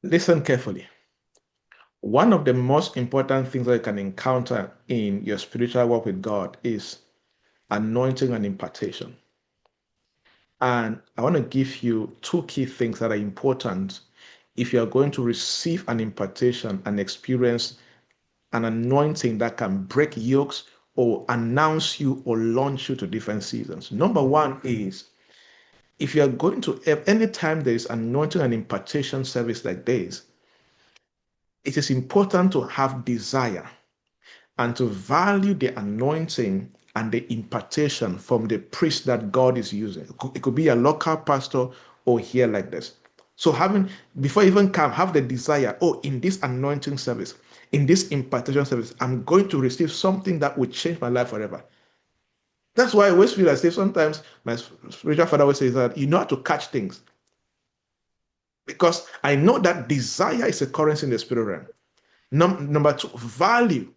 Listen carefully. One of the most important things that you can encounter in your spiritual walk with God is anointing and impartation. And I want to give you two key things that are important if you are going to receive an impartation and experience an anointing that can break yokes or announce you or launch you to different seasons. Number one is if you are going to, anytime there is anointing and impartation service like this, it is important to have desire and to value the anointing and the impartation from the priest that God is using. It could be a local pastor or here like this. So having before you even come, have the desire, oh, in this anointing service, in this impartation service, I'm going to receive something that will change my life forever. That's why I always feel as if sometimes my spiritual father always says that you know how to catch things. Because I know that desire is a currency in the spirit realm. Number two, value.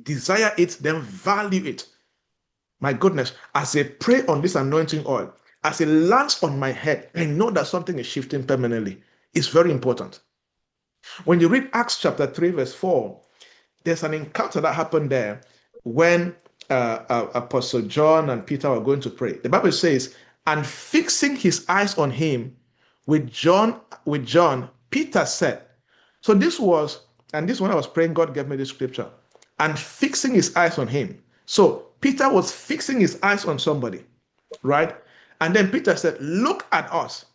Desire it, then value it. My goodness, as I pray on this anointing oil, as it lands on my head, I know that something is shifting permanently. It's very important. When you read Acts chapter 3, verse 4, there's an encounter that happened there when Apostle John and Peter were going to pray. The Bible says, and fixing his eyes on him with John, Peter said, so this was, and this when I was praying, God gave me this scripture, and fixing his eyes on him. So Peter was fixing his eyes on somebody, right? And then Peter said, look at us.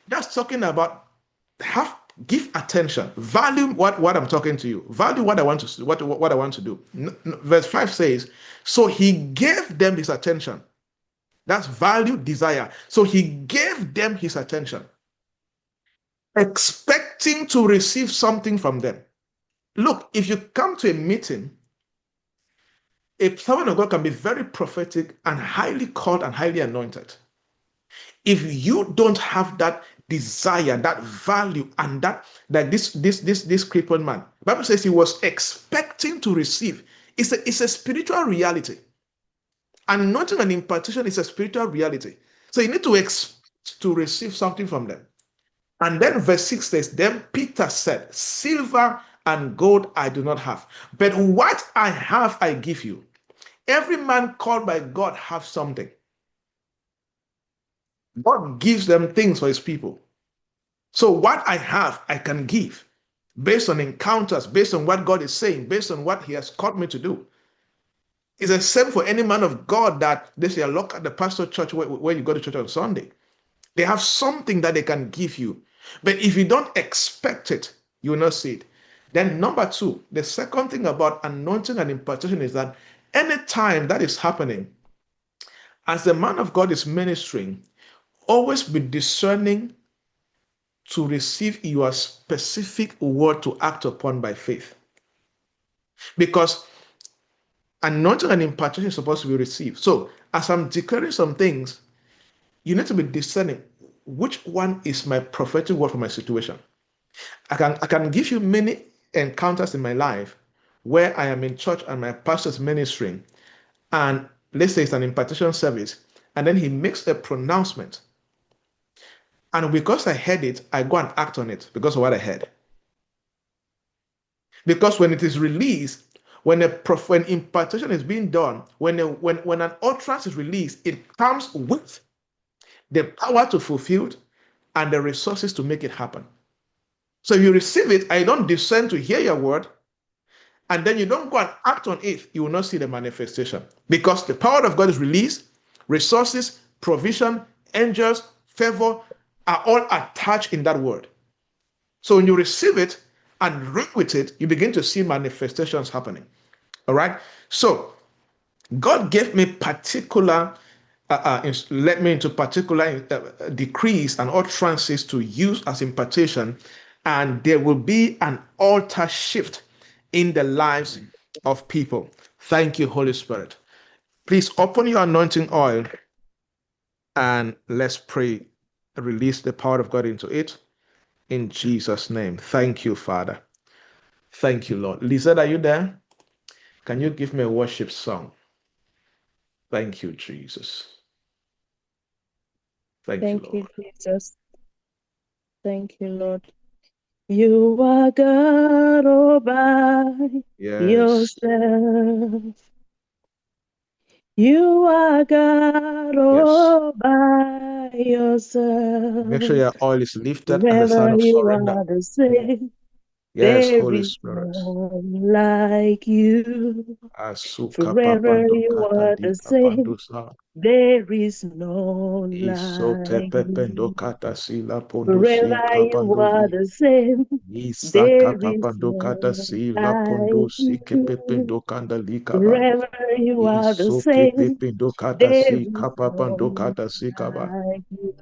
That's talking about have give attention, value what I'm talking to you, value what I want to what I want to do. Verse 5 says, so he gave them his attention. That's value, desire. So he gave them his attention, expecting to receive something from them. Look, if you come to a meeting, a servant of God can be very prophetic and highly called and highly anointed. If you don't have that desire, that value, and that this crippled man, the Bible says he was expecting to receive. It's a spiritual reality. Anointing and impartation is a spiritual reality. So you need to expect to receive something from them. And then verse 6 says, then Peter said, silver and gold I do not have, but what I have I give you. Every man called by God have something. God gives them things for his people. So what I have, I can give based on encounters, based on what God is saying, based on what he has called me to do. It's the same for any man of God that they say, look at the pastor church where you go to church on Sunday. They have something that they can give you. But if you don't expect it, you will not see it. Then number two, the second thing about anointing and impartation is that anytime that is happening, as the man of God is ministering, always be discerning to receive your specific word to act upon by faith. Because anointing and impartation is supposed to be received. So as I'm declaring some things, you need to be discerning which one is my prophetic word for my situation. I can give you many encounters in my life where I am in church and my pastor is ministering, and let's say it's an impartation service, and then he makes a pronouncement. And because I heard it, I go and act on it because of what I heard. Because when it is released, when impartation is being done, when an utterance is released, it comes with the power to fulfill it and the resources to make it happen. So if you receive it, I don't descend to hear your word, and then you don't go and act on it, you will not see the manifestation. Because the power of God is released, resources, provision, angels, favor are all attached in that word. So when you receive it and run with it, you begin to see manifestations happening. All right. So God gave me particular, led me into particular decrees and utterances to use as impartation, and there will be an altar shift in the lives of people. Thank you, Holy Spirit. Please open your anointing oil and let's pray. Release the power of God into it in Jesus' name. Thank you, Father. Thank you, Lord. Lizette, are you there? Can you give me a worship song? Thank you, Jesus. Thank you, Thank you, Lord. Jesus. Thank you, Lord. You are God all by Yes. yourself. You are God Yes. all by Make sure yourself. your oil is lifted as a sign Forever of you surrender. are the same. Yes, There Holy is Spirit. none like you. Asuka Forever papando you kata are di the same. kapandusa. There is none Isote like pependo you. kata sila pondusi Forever you are kapandusi. the same. Isaka There is papando kata none sila like pondusi you. kepependo kanda likaba. Forever you are the Isoke same. pependo kata There si is kapapando none kata sikaba. like you.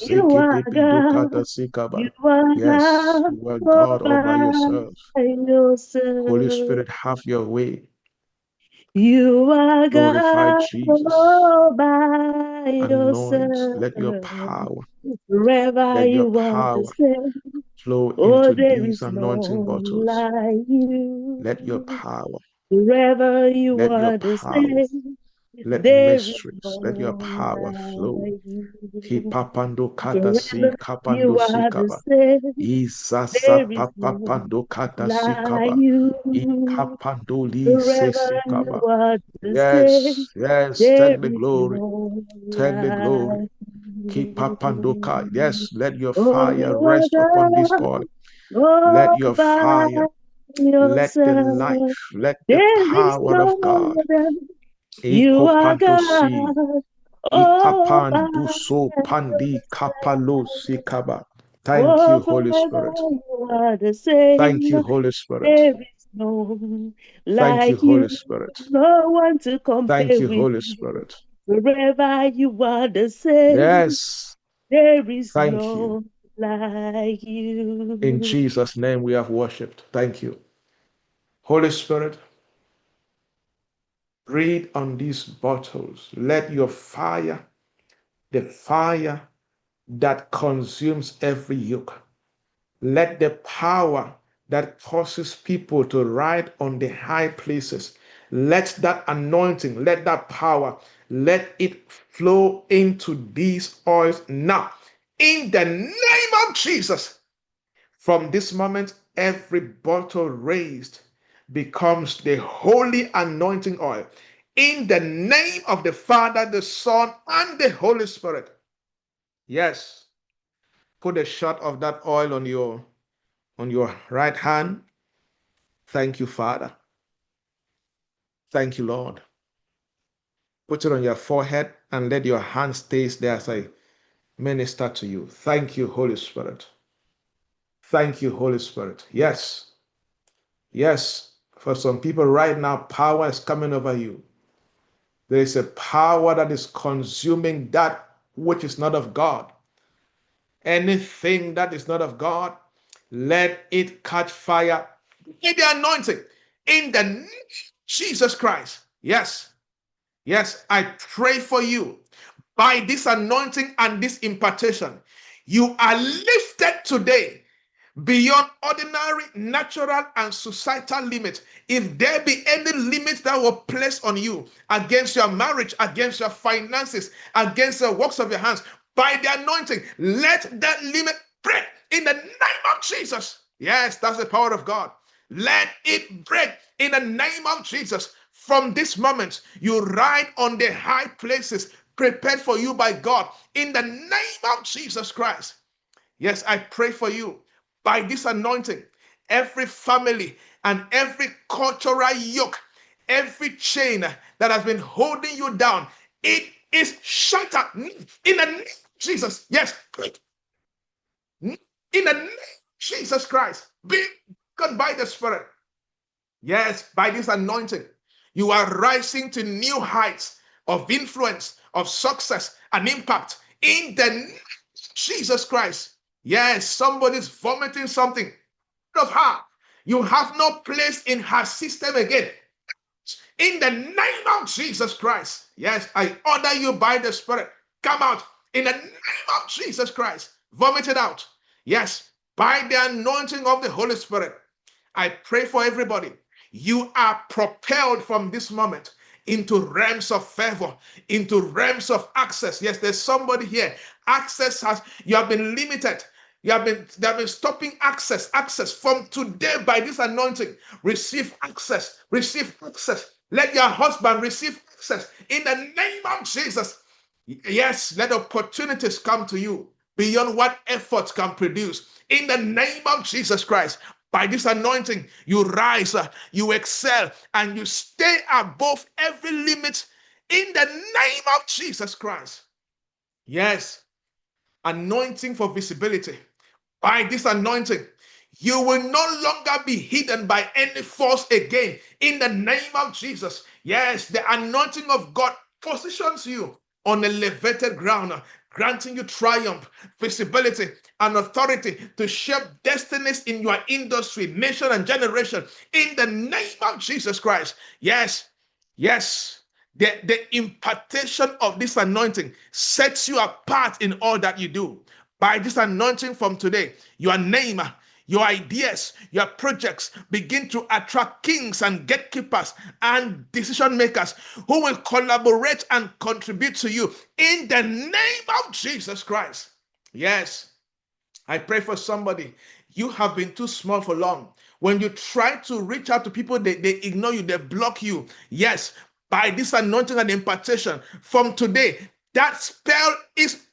You Isoseke are pependo kata God. You sikaba. are Yes, God you are all God all by by yourself. Holy yourself. Spirit, have your way. You are Glorify God Jesus. all by Anoint. yourself. Let your power, Forever let your you are the power same. flow Oh, into there these is anointing none bottles. like you. Let your power, Forever you let your are the power, same. let There is mysteries, let your none power flow. like you. Kipapando kata si Forever kapando you are the sikaba. same. Isasa There is none papapando kata like sikaba. you. Ikapando li Forever you sesikaba. are the same. Yes, yes, There take the is glory, none take the glory. like Kipapandoka. you. Yes, let your Oh, fire you are rest upon this oil. God Let all your by fire, let the yourself. life, let the There is power of no God. other. You are Ikopandosi, God all by ikapanduso pandi kapalo yourself. sikaba. Thank you, Oh, Holy forever Spirit. you are the Thank same. you, Holy Spirit. There is no Thank you, like Holy you. Spirit. No one to Thank compare you, with Holy you. Spirit. Forever you are the same. Yes, There is thank you. no like In you. Jesus' name we have worshipped. Thank you. Holy Spirit, breathe on these bottles. Let your fire, the fire that consumes every yoke, let the power that causes people to ride on the high places, let that anointing, let that power, let it flow into these oils now. In the name of Jesus, from this moment, every bottle raised becomes the holy anointing oil. In the name of the Father, the Son, and the Holy Spirit. Yes, put a shot of that oil on your right hand. Thank you, Father. Thank you, Lord. Put it on your forehead and let your hand stay there as I minister to you. Thank you, Holy Spirit. Thank you, Holy Spirit. Yes, yes. For some people right now, power is coming over you. There is a power that is consuming that which is not of God. Anything that is not of God, let it catch fire in the anointing. In the name of Jesus Christ. Yes, yes, I pray for you. By this anointing and this impartation, you are lifted today beyond ordinary, natural, and societal limits. If there be any limits that were placed on you against your marriage, against your finances, against the works of your hands, by the anointing, let that limit break in the name of Jesus. Yes, that's the power of God. Let it break in the name of Jesus. From this moment, you ride on the high places prepared for you by God in the name of Jesus Christ. Yes, I pray for you by this anointing, every family and every cultural yoke, every chain that has been holding you down, it is shattered in the name of Jesus. Yes, in the name of Jesus Christ. Be God by the Spirit. Yes, by this anointing, you are rising to new heights of influence, of success, and impact in the name of Jesus Christ. Yes, somebody's vomiting something out of her. You have no place in her system again. In the name of Jesus Christ. Yes, I order you by the Spirit. Come out in the name of Jesus Christ. Vomit it out. Yes, by the anointing of the Holy Spirit. I pray for everybody. You are propelled from this moment into realms of favor, into realms of access. Yes, there's somebody here. Access has, you have been limited. They have been stopping access. From today by this anointing. Receive access. Receive access. Let your husband receive access in the name of Jesus. Yes, let opportunities come to you beyond what effort can produce. In the name of Jesus Christ, by this anointing, you rise, you excel, and you stay above every limit in the name of Jesus Christ. Yes, anointing for visibility. By this anointing, you will no longer be hidden by any force again in the name of Jesus. Yes, the anointing of God positions you on elevated ground, granting you triumph, visibility, and authority to shape destinies in your industry, nation, and generation in the name of Jesus Christ. Yes, yes. The impartation of this anointing sets you apart in all that you do. By this anointing from today, your name, your ideas, your projects begin to attract kings and gatekeepers and decision makers who will collaborate and contribute to you in the name of Jesus Christ. Yes, I pray for somebody. You have been too small for long. When you try to reach out to people, they ignore you, they block you. Yes, by this anointing and impartation from today, that spell is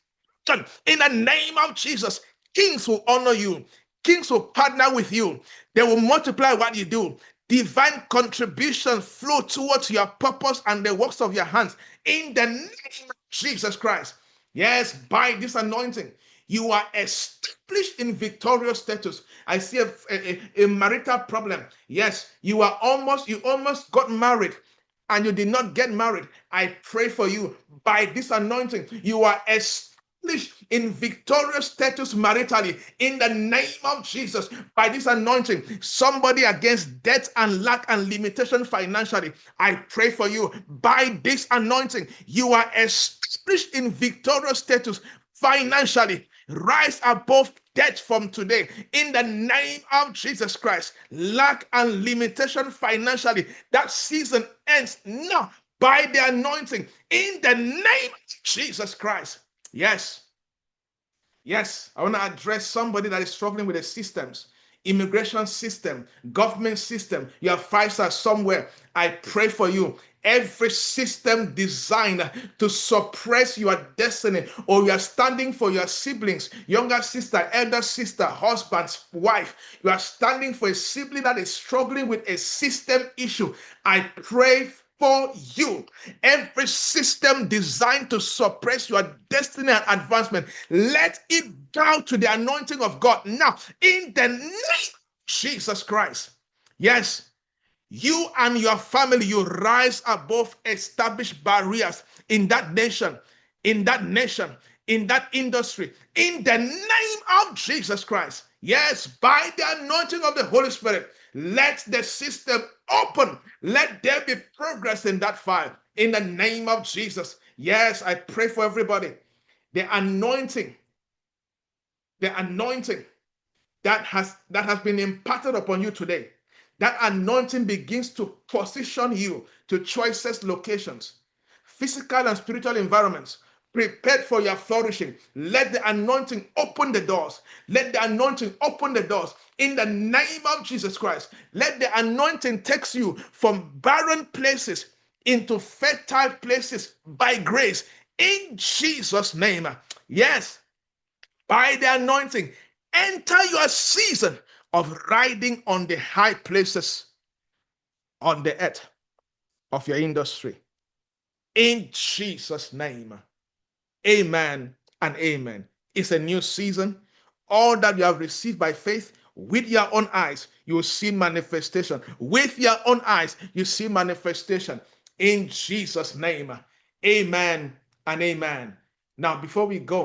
in the name of Jesus. Kings will honor you. Kings will partner with you. They will multiply what you do. Divine contributions flow towards your purpose and the works of your hands in the name of Jesus Christ. Yes, by this anointing, you are established in victorious status. I see a marital problem. Yes, you almost got married and you did not get married. I pray for you. By this anointing, you are established in victorious status maritally in the name of Jesus. By this anointing, somebody against debt and lack and limitation financially, I pray for you. By this anointing, you are established in victorious status financially. Rise above debt from today in the name of Jesus Christ. Lack and limitation financially, that season ends now by the anointing in the name of Jesus Christ. Yes. Yes, I want to address somebody that is struggling with the systems, immigration system, government system. You have 5 stars somewhere. I pray for you. Every system designed to suppress your destiny, or you are standing for your siblings, younger sister, elder sister, husband, wife. You are standing for a sibling that is struggling with a system issue. I pray for you. Every system designed to suppress your destiny and advancement, let it bow to the anointing of God now in the name of Jesus Christ. Yes, you and your family, you rise above established barriers in that nation, in that industry, in the name of Jesus Christ. Yes, by the anointing of the Holy Spirit, let the system open. Let there be progress in that file in the name of Jesus. Yes, I pray for everybody. The anointing that has been imparted upon you today, that anointing begins to position you to choicest locations, physical and spiritual environments prepared for your flourishing. Let the anointing open the doors. Let the anointing open the doors in the name of Jesus Christ. Let the anointing take you from barren places into fertile places by grace in Jesus' name. Yes, by the anointing, enter your season of riding on the high places on the earth of your industry. In Jesus' name. Amen and amen. It's a new season. All that you have received by faith, with your own eyes, you will see manifestation. With your own eyes, you see manifestation. In Jesus' name. Amen and amen. Now, before we go,